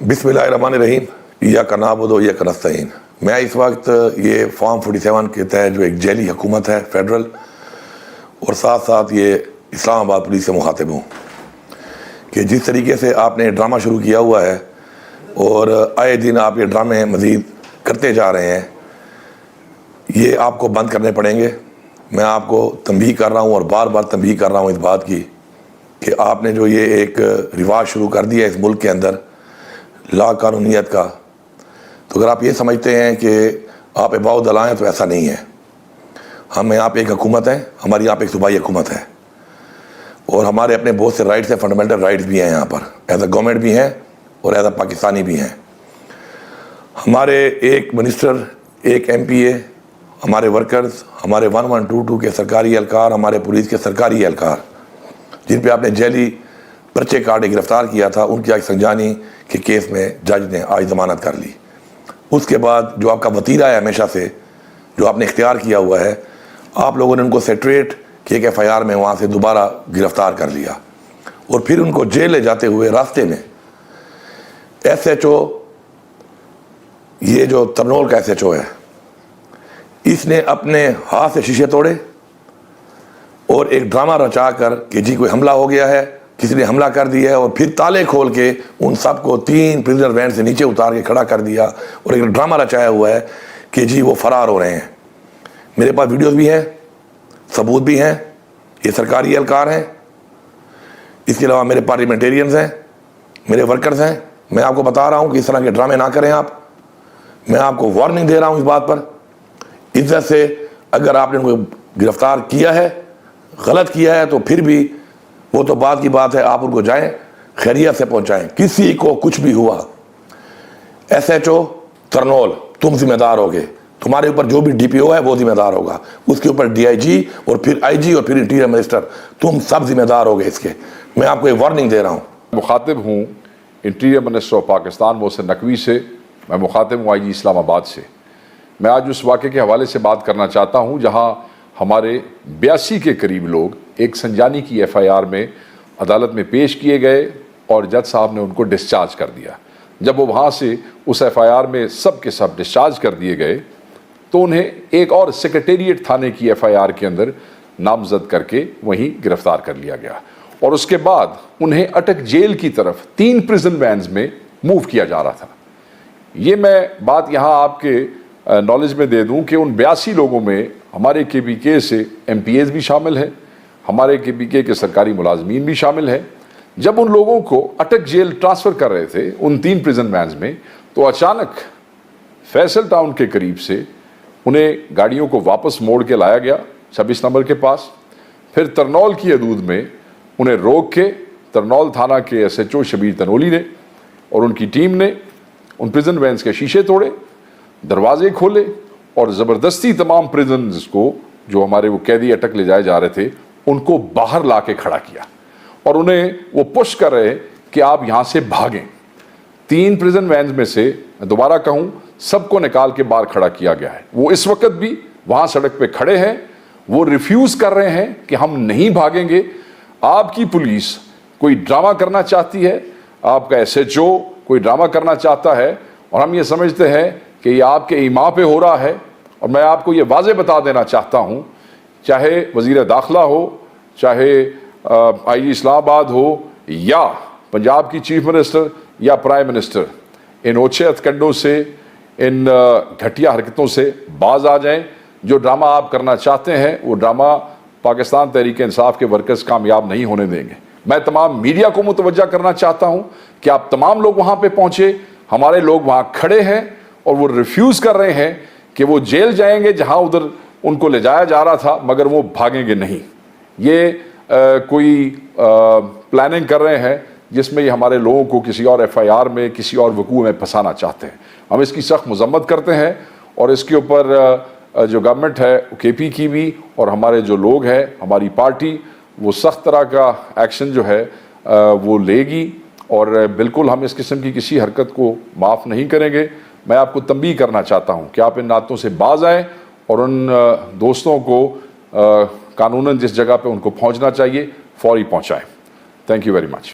बिस्मिल्लाहिर्रहमानिर्रहीम, इय्याका नअबुदु व इय्याका नस्तईन। मैं इस वक्त ये फॉर्म 47 के तहत जो एक जेली हुकूमत है फेडरल, और साथ साथ ये इस्लामाबाद पुलिस से मुखातिब हूँ कि जिस तरीके से आपने ड्रामा शुरू किया हुआ है और आए दिन आप ये ड्रामे मज़ीद करते जा रहे हैं, ये आपको बंद करने पड़ेंगे। मैं आपको तंबीह कर रहा हूँ और बार बार तंबीह कर रहा हूँ इस बात की कि आपने जो ये एक रिवाज शुरू कर दिया इस मुल्क के अंदर ला कानूनियत का, तो अगर आप ये समझते हैं कि आप अबाउ दला हैं तो ऐसा नहीं है। हम यहाँ पे एक हुकूमत है, हमारी यहाँ पे एक सूबाई हुकूमत है और हमारे अपने बहुत से राइट्स हैं, फंडामेंटल राइट्स भी हैं यहाँ पर, एज अ गवर्नमेंट भी हैं और एज अ पाकिस्तानी भी हैं। हमारे एक मिनिस्टर, एक MPA, हमारे वर्कर्स, हमारे 1122 के सरकारी एहलकार, हमारे पुलिस के सरकारी एहलकार जिन पे आपने जेली पर्चे काटे गिरफ्तार किया था, उनकी आज संजानी के केस में जज ने आज जमानत कर ली। उसके बाद जो आपका वतीरा है हमेशा से, जो आपने इख्तियार किया हुआ है, आप लोगों ने उनको सेट्रेट कि एक FIR में वहाँ से दोबारा गिरफ्तार कर लिया और फिर उनको जेल ले जाते हुए रास्ते में SHO, ये जो तरनोल का SHO है, इसने अपने हाथ से शीशे तोड़े और एक ड्रामा रचा कर कि जी कोई हमला हो गया है, किसी ने हमला कर दिया है, और फिर ताले खोल के उन सबको 3 प्रिजनर वैन से नीचे उतार के खड़ा कर दिया और एक ड्रामा रचाया हुआ है कि जी वो फरार हो रहे हैं। मेरे पास वीडियोस भी हैं, सबूत भी हैं, ये सरकारी एहलकार हैं, इसके अलावा मेरे पार्लियामेंटेरियंस हैं, मेरे वर्कर्स हैं। मैं आपको बता रहा हूँ कि इस तरह के ड्रामे ना करें आप। मैं आपको वार्निंग दे रहा हूँ इस बात पर। इज्जत से अगर आपने उनको गिरफ्तार किया है, गलत किया है, तो फिर भी वो तो बात की बात है, आप उनको जाएं, खैरियत से पहुंचाएं। किसी को कुछ भी हुआ, SHO तरनोल तुम जिम्मेदार होगे, तुम्हारे ऊपर जो भी DPO है वो जिम्मेदार होगा, उसके ऊपर DIG और फिर IG और फिर इंटीरियर मिनिस्टर, तुम सब जिम्मेदार होगे इसके। मैं आपको एक वार्निंग दे रहा हूँ। मुखातिब हूँ interior minister of Pakistan Mohsin Naqvi से, मैं मुखातिब हूँ IG इस्लामाबाद से। मैं आज उस वाक़े के हवाले से बात करना चाहता हूँ जहाँ हमारे 82 के करीब लोग एक संजानी की FIR में अदालत में पेश किए गए और जज साहब ने उनको डिस्चार्ज कर दिया। जब वो वहाँ से उस FIR में सब के सब डिस्चार्ज कर दिए गए तो उन्हें एक और सेक्रेटेरिएट थाने की FIR के अंदर नामजद करके वहीं गिरफ्तार कर लिया गया और उसके बाद उन्हें अटक जेल की तरफ 3 प्रिजन वैन्स में मूव किया जा रहा था। ये मैं बात यहाँ आपके नॉलेज में दे दूं कि उन 82 लोगों में हमारे KPK से MPAs भी शामिल हैं, हमारे KPK के सरकारी मुलाजमीन भी शामिल हैं। जब उन लोगों को अटक जेल ट्रांसफ़र कर रहे थे उन 3 प्रिजन वैन्स में, तो अचानक फैसल टाउन के करीब से उन्हें गाड़ियों को वापस मोड़ के लाया गया 26 नंबर के पास। फिर तरनौल की हदूद में उन्हें रोक के तरनौल थाना के SHO शबीर तनोली ने और उनकी टीम ने उन प्रिजन वैन्स के शीशे तोड़े, दरवाजे खोले और ज़बरदस्ती तमाम प्रिजन्स को, जो हमारे वो कैदी अटक ले जाए जा रहे थे, उनको बाहर ला के खड़ा किया और उन्हें वो पुश कर रहे कि आप यहाँ से भागें। 3 प्रिजन वैन्स में से, मैं दोबारा कहूँ, सबको निकाल के बाहर खड़ा किया गया है। वो इस वक्त भी वहाँ सड़क पे खड़े हैं, वो रिफ्यूज़ कर रहे हैं कि हम नहीं भागेंगे। आपकी पुलिस कोई ड्रामा करना चाहती है, आपका SHO कोई ड्रामा करना चाहता है और हम ये समझते हैं कि ये आपके ईमा पे हो रहा है। और मैं आपको ये वाज़े बता देना चाहता हूँ, चाहे वज़ीर दाखिला हो, चाहे IG इस्लामाबाद हो या पंजाब की चीफ मिनिस्टर या प्राइम मिनिस्टर, इन ओछे हथकंडों से, इन घटिया हरकतों से बाज आ जाएं। जो ड्रामा आप करना चाहते हैं वो ड्रामा पाकिस्तान तहरीक इंसाफ के वर्कर्स कामयाब नहीं होने देंगे। मैं तमाम मीडिया को मुतवज्जा करना चाहता हूँ कि आप तमाम लोग वहाँ पर पहुँचे। हमारे लोग वहाँ खड़े हैं और वो रिफ्यूज़ कर रहे हैं कि वो जेल जाएंगे जहां उधर उनको ले जाया जा रहा था, मगर वो भागेंगे नहीं। ये कोई प्लानिंग कर रहे हैं जिसमें ये हमारे लोगों को किसी और FIR में, किसी और वकूअ में फंसाना चाहते हैं। हम इसकी सख्त मजम्मत करते हैं और इसके ऊपर जो गवर्नमेंट है KP की भी और हमारे जो लोग हैं, हमारी पार्टी, वो सख्त तरह का एक्शन जो है वो लेगी और बिल्कुल हम इस किस्म की किसी हरकत को माफ़ नहीं करेंगे। मैं आपको तंबीह करना चाहता हूँ कि आप इन नातों से बाज आएँ और उन दोस्तों को कानूनन जिस जगह पे उनको पहुँचना चाहिए फौरी पहुँचाएँ। Thank you very much.